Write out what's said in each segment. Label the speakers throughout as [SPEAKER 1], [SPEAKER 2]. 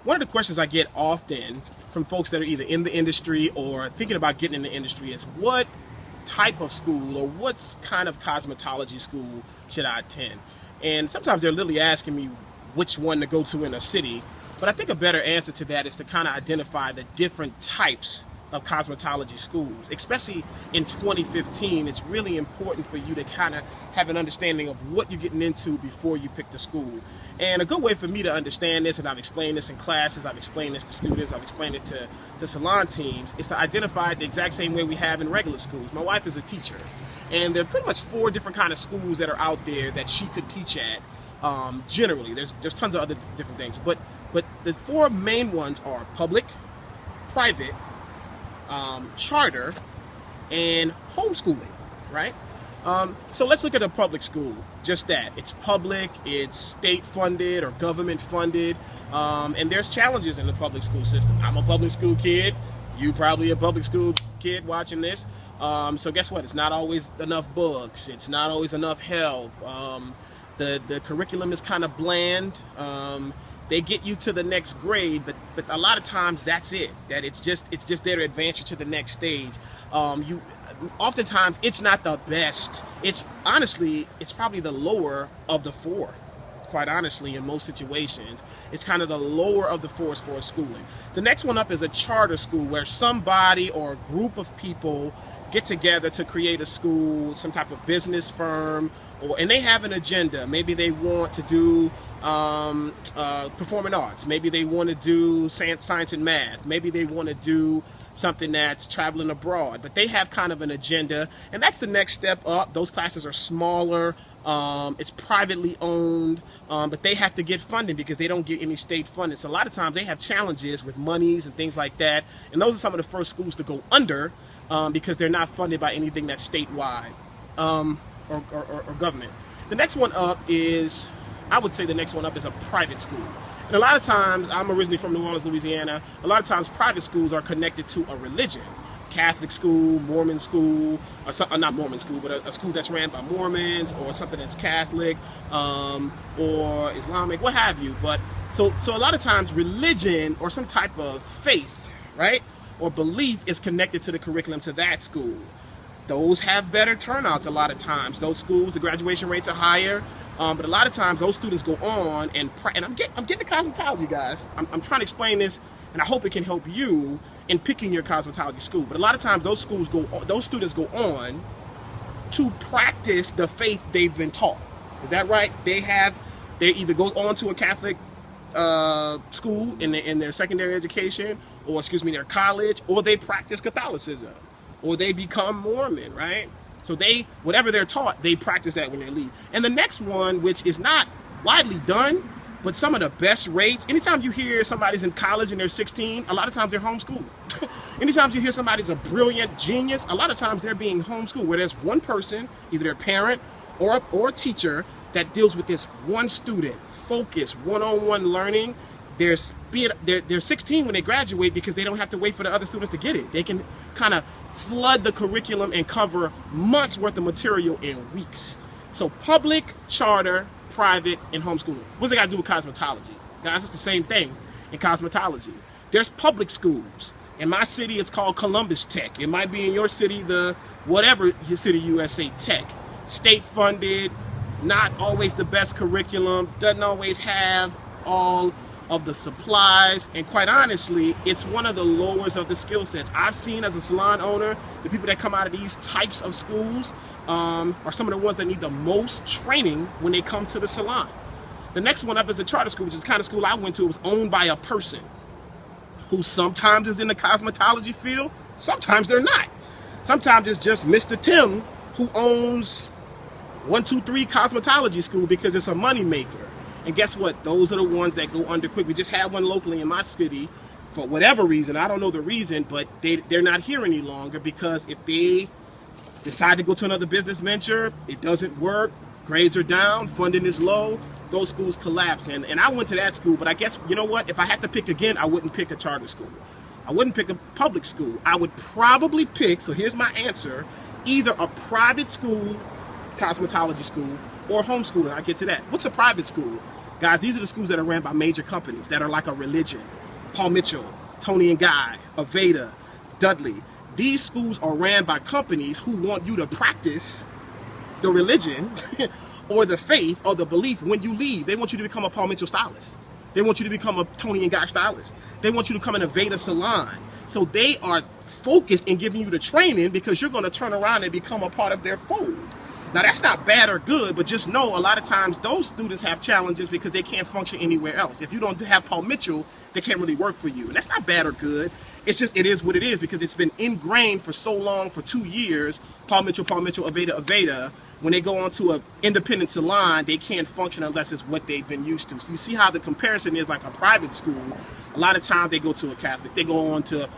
[SPEAKER 1] One of the questions I get often from folks that are either in the industry or thinking about getting in the industry is, what type of school or what kind of cosmetology school should I attend? And sometimes they're literally asking me which one to go to in a city. But I think a better answer to that is to kind of identify the different types of cosmetology schools. Especially in 2015, it's really important for you to kind of have an understanding of what you're getting into before you pick the school. And a good way for me to understand this, and I've explained this in classes, I've explained this to students, I've explained it to salon teams, is to identify the exact same way we have in regular schools. My wife is a teacher, and there are pretty much 4 different kind of schools that are out there that she could teach at. Generally, there's tons of other different things, but the 4 main ones are public, private, charter, and homeschooling, right? So let's look at a public school. Just that. It's public, it's state funded or government funded, and there's challenges in the public school system. I'm a public school kid. You probably a public school kid watching this. So guess what? It's not always enough books. It's not always enough help. The curriculum is kind of bland. They get you to the next grade, but a lot of times that's it. That it's just there to advance you to the next stage. Oftentimes it's not the best. It's probably the lower of the 4. Quite honestly, in most situations, it's kind of the lower of the 4s for schooling. The next one up is a charter school, where somebody or a group of people get together to create a school, some type of business firm, and they have an agenda. Maybe they want to do performing arts. Maybe they want to do science and math. Maybe they want to do something that's traveling abroad. But they have kind of an agenda, and that's the next step up. Those classes are smaller. It's privately owned, but they have to get funding because they don't get any state funding. So a lot of times they have challenges with monies and things like that. And those are some of the first schools to go under because they're not funded by anything that's statewide or government. The next one up is, I would say the next one up is a private school. And a lot of times, I'm originally from New Orleans, Louisiana, a lot of times private schools are connected to a religion. Catholic school, Mormon school, or not Mormon school, but a school that's ran by Mormons, or something that's Catholic, or Islamic, what have you. But so a lot of times religion or some type of faith, right, or belief is connected to the curriculum to that school. Those have better turnouts a lot of times. Those schools, the graduation rates are higher, but a lot of times those students go on and I'm getting to cosmetology, guys. I'm trying to explain this, and I hope it can help you in picking your cosmetology school. But a lot of times those students go on to practice the faith they've been taught. Is that right? They either go on to a Catholic school in their secondary education, or their college, or they practice Catholicism, or they become Mormon, right? So whatever they're taught, they practice that when they leave. And the next one, which is not widely done, but some of the best rates, anytime you hear somebody's in college and they're 16, a lot of times they're homeschooled. Anytime you hear somebody's a brilliant genius, a lot of times they're being homeschooled, where there's one person, either their parent or a teacher, that deals with this one student, focus, one-on-one learning. They're 16 when they graduate because they don't have to wait for the other students to get it. They can kind of flood the curriculum and cover months worth of material in weeks. So public, charter, private, and homeschooling. What's it got to do with cosmetology? Guys, it's the same thing in cosmetology. There's public schools. In my city, it's called Columbus Tech. It might be in your city, whatever your city, USA Tech. State funded, not always the best curriculum, doesn't always have all of the supplies, and quite honestly, it's one of the lowest of the skill sets. I've seen as a salon owner, the people that come out of these types of schools are some of the ones that need the most training when they come to the salon. The next one up is the charter school, which is the kind of school I went to. It was owned by a person who sometimes is in the cosmetology field, sometimes they're not. Sometimes it's just Mr. Tim who owns 123 Cosmetology School because it's a money maker. And guess what? Those are the ones that go under quick. We just had one locally in my city for whatever reason. I don't know the reason, but they're not here any longer because if they decide to go to another business venture, it doesn't work, grades are down, funding is low, those schools collapse. And I went to that school, but I guess, you know what? If I had to pick again, I wouldn't pick a charter school. I wouldn't pick a public school. I would probably pick, so here's my answer, either a private school, cosmetology school, or homeschooling. I'll get to that. What's a private school? Guys, these are the schools that are ran by major companies that are like a religion. Paul Mitchell, Tony and Guy, Aveda, Dudley. These schools are ran by companies who want you to practice the religion or the faith or the belief when you leave. They want you to become a Paul Mitchell stylist. They want you to become a Tony and Guy stylist. They want you to come in a Aveda salon. So they are focused in giving you the training because you're going to turn around and become a part of their fold. Now, that's not bad or good, but just know a lot of times those students have challenges because they can't function anywhere else. If you don't have Paul Mitchell, they can't really work for you. And that's not bad or good. It's just, it is what it is because it's been ingrained for so long, for 2 years, Paul Mitchell, Aveda, Aveda. When they go on to an independent salon, they can't function unless it's what they've been used to. So you see how the comparison is like a private school. A lot of times they go to a Catholic. They go on to,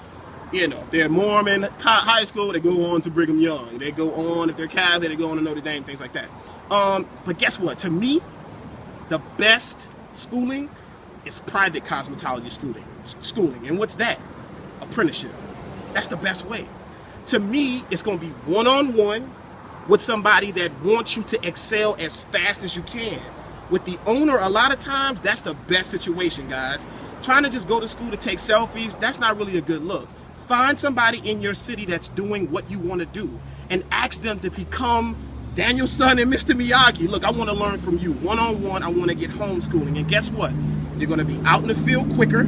[SPEAKER 1] you know, if they're Mormon high school, they go on to Brigham Young. They go on, if they're Catholic, they go on to Notre Dame, things like that. But guess what? To me, the best schooling is private cosmetology schooling. And what's that? Apprenticeship. That's the best way. To me, it's going to be one-on-one with somebody that wants you to excel as fast as you can. With the owner, a lot of times, that's the best situation, guys. Trying to just go to school to take selfies, that's not really a good look. Find somebody in your city that's doing what you want to do and ask them to become Daniel's son and Mr. Miyagi. Look, I want to learn from you one-on-one. I want to get homeschooling. And guess what? You're going to be out in the field quicker.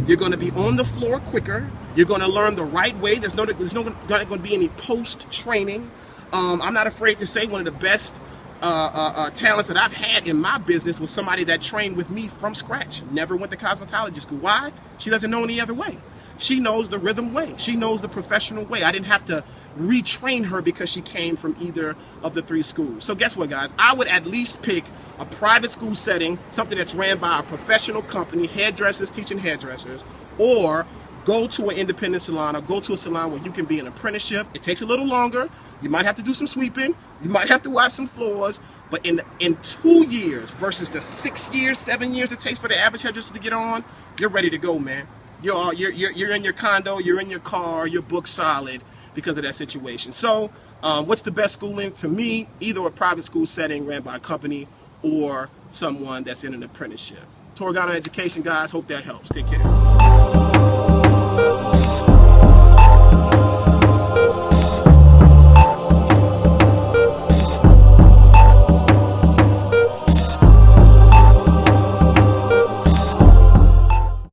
[SPEAKER 1] You're going to be on the floor quicker. You're going to learn the right way. There's not going to be any post-training. I'm not afraid to say one of the best talents that I've had in my business was somebody that trained with me from scratch. Never went to cosmetology school. Why? She doesn't know any other way. She knows the rhythm way. She knows the professional way. I didn't have to retrain her because she came from either of the 3 schools. So guess what, guys? I would at least pick a private school setting, something that's ran by a professional company, hairdressers teaching hairdressers, or go to an independent salon or go to a salon where you can be an apprenticeship. It takes a little longer. You might have to do some sweeping. You might have to wipe some floors. But in 2 years versus the 6 years, 7 years it takes for the average hairdresser to get on, you're ready to go, man. You're in your condo, you're in your car, you're booked solid because of that situation. So what's the best schooling? For me, either a private school setting ran by a company or someone that's in an apprenticeship. Torgano Education, guys. Hope that helps. Take care.